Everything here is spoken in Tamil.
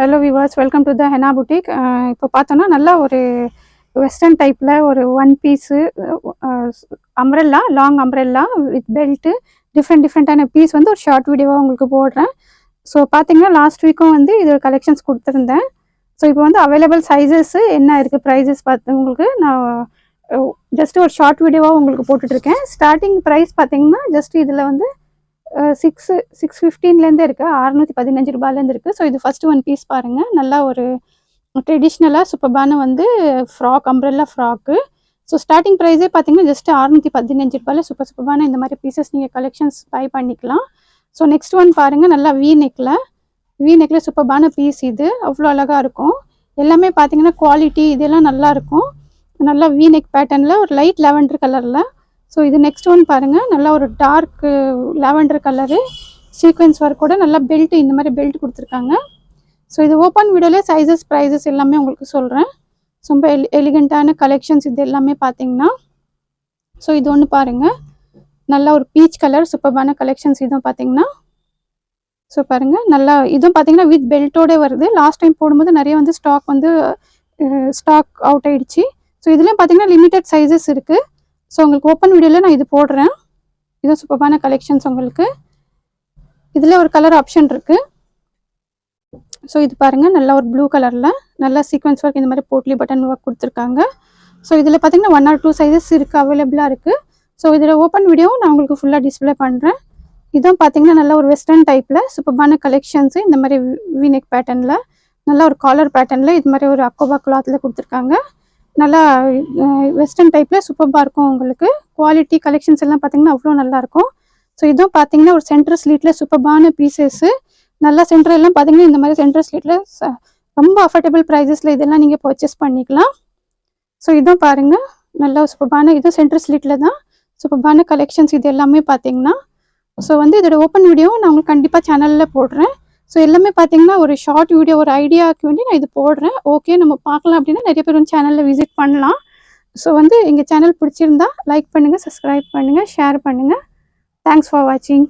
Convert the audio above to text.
Hello viewers, welcome to the Henna Boutique. இப்போ பார்த்தோன்னா நல்லா ஒரு வெஸ்டர்ன் டைப்பில் ஒரு one piece umbrella long umbrella with belt டிஃப்ரெண்ட்டான பீஸ் வந்து ஒரு ஷார்ட் வீடியோவாக உங்களுக்கு போடுறேன். ஸோ பார்த்தீங்கன்னா லாஸ்ட் வீக்கும் வந்து இது கலெக்ஷன்ஸ் கொடுத்துருந்தேன். ஸோ இப்போ வந்து அவைலபிள் சைஸஸ்ஸு என்ன இருக்குது ப்ரைஸஸ் பார்த்து உங்களுக்கு நான் ஜஸ்ட் ஒரு ஷார்ட் வீடியோவாக உங்களுக்கு போட்டுட்ருக்கேன். ஸ்டார்டிங் ப்ரைஸ் பார்த்தீங்கன்னா ஜஸ்ட் இதில் வந்து 615 இருக்குது, 615 ரூபாயிலேருந்து இருக்குது. ஸோ இது ஃபஸ்ட்டு ஒன் பீஸ் பாருங்கள், நல்லா ஒரு ட்ரெடிஷ்னலாக சூப்பர்பான வந்து frock umbrella frock. So starting ப்ரைஸே பார்த்தீங்கன்னா ஜஸ்ட் 615 ரூபாயில் சூப்பர்பான இந்த மாதிரி பீசஸ் நீங்கள் கலெக்ஷன்ஸ் பை பண்ணிக்கலாம். ஸோ நெக்ஸ்ட் ஒன் பாருங்கள், நல்லா வி நெக்கில் சூப்பர்பான பீஸ். இது அவ்வளோ அழகாக இருக்கும். எல்லாமே பார்த்தீங்கன்னா குவாலிட்டி இதெல்லாம் நல்லாயிருக்கும். நல்லா வி நெக் பேட்டர்னில் ஒரு லைட் லாவெண்டர் கலரில். ஸோ இது நெக்ஸ்ட் ஒன் பாருங்கள், நல்லா ஒரு dark lavender colour sequence work கூட நல்லா பெல்ட், இந்த மாதிரி பெல்ட் கொடுத்துருக்காங்க. ஸோ இது ஓப்பன் வீடியோவில் சைஸஸ் ப்ரைஸஸ் எல்லாமே உங்களுக்கு சொல்கிறேன். ரொம்ப எலிகண்ட்டான கலெக்ஷன்ஸ் இது எல்லாமே பார்த்தீங்கன்னா. ஸோ இது ஒன்று பாருங்கள், நல்லா ஒரு பீச் கலர் சூப்பர்பான கலெக்ஷன்ஸ் இதுவும் பார்த்தீங்கன்னா. ஸோ பாருங்கள், நல்லா இதுவும் பார்த்தீங்கன்னா வித் பெல்ட்டோட வருது. லாஸ்ட் டைம் போடும்போது நிறைய வந்து ஸ்டாக் அவுட் ஆகிடுச்சு. ஸோ இதுலேயும் பார்த்தீங்கன்னா லிமிட்டட் சைஸஸ் இருக்குது. ஸோ உங்களுக்கு ஓப்பன் வீடியோவில் நான் இது போடுறேன். இதுவும் சூப்பர்பான கலெக்ஷன்ஸ் உங்களுக்கு. இதில் ஒரு கலர் ஆப்ஷன் இருக்குது. ஸோ இது பாருங்கள், நல்லா ஒரு ப்ளூ கலரில் நல்லா சீக்வன்ஸ் ஒர்க் இந்த மாதிரி போட்லி பட்டன் ஒர்க் கொடுத்துருக்காங்க. ஸோ இதில் பார்த்தீங்கன்னா 1 or 2 சைஸஸ் இருக்குது, அவைலபிளாக இருக்குது. ஸோ இதில் ஓப்பன் வீடியோ நான் உங்களுக்கு ஃபுல்லாக டிஸ்பிளே பண்ணுறேன். இதுவும் பார்த்தீங்கன்னா நல்ல ஒரு வெஸ்டர்ன் டைப்பில் சூப்பர்பான கலெக்ஷன்ஸு. இந்த மாதிரி வீநெக் பேட்டர்னில் நல்லா ஒரு காலர் பேட்டர்னில் இது மாதிரி ஒரு அக்கோபா கிளாத்தில் கொடுத்துருக்காங்க. நல்லா வெஸ்டர்ன் டைப்பில் சூப்பராக இருக்கும் உங்களுக்கு. குவாலிட்டி கலெக்ஷன்ஸ் எல்லாம் பார்த்தீங்கன்னா அவ்வளோ நல்லாயிருக்கும். ஸோ இதுவும் பார்த்தீங்கன்னா ஒரு சென்டர் ஸ்லீட்டில் சூப்பர்பான பீசஸ்ஸு. நல்லா சென்டர் எல்லாம் பார்த்தீங்கன்னா இந்த மாதிரி சென்டர் ஸ்லீட்டில் ரொம்ப அஃபோர்டபுள் ப்ரைஸஸில் இதெல்லாம் நீங்கள் பர்ச்சேஸ் பண்ணிக்கலாம். ஸோ இதுவும் பாருங்கள், நல்லா சூப்பர்பான இதுவும் சென்டர் ஸ்லீட்டில் தான் சூப்பர்பான கலெக்ஷன்ஸ் இது எல்லாமே பார்த்தீங்கன்னா. ஸோ வந்து இதோட ஓப்பன் வீடியோ நான் உங்களுக்கு கண்டிப்பாக சேனலில் போடுறேன். ஸோ எல்லாமே பார்த்தீங்கன்னா ஒரு ஷார்ட் வீடியோ, ஒரு ஐடியாவுக்கு வேண்டி நான் இது போடுறேன். ஓகே, நம்ம பார்க்கலாம் அப்படின்னா நிறைய பேர் வந்து சேனலில் விசிட் பண்ணலாம். ஸோ வந்து எங்கள் சேனல் பிடிச்சிருந்தா லைக் பண்ணுங்கள், சப்ஸ்கிரைப் பண்ணுங்கள், ஷேர் பண்ணுங்கள். தேங்க்ஸ் ஃபார் வாட்சிங்.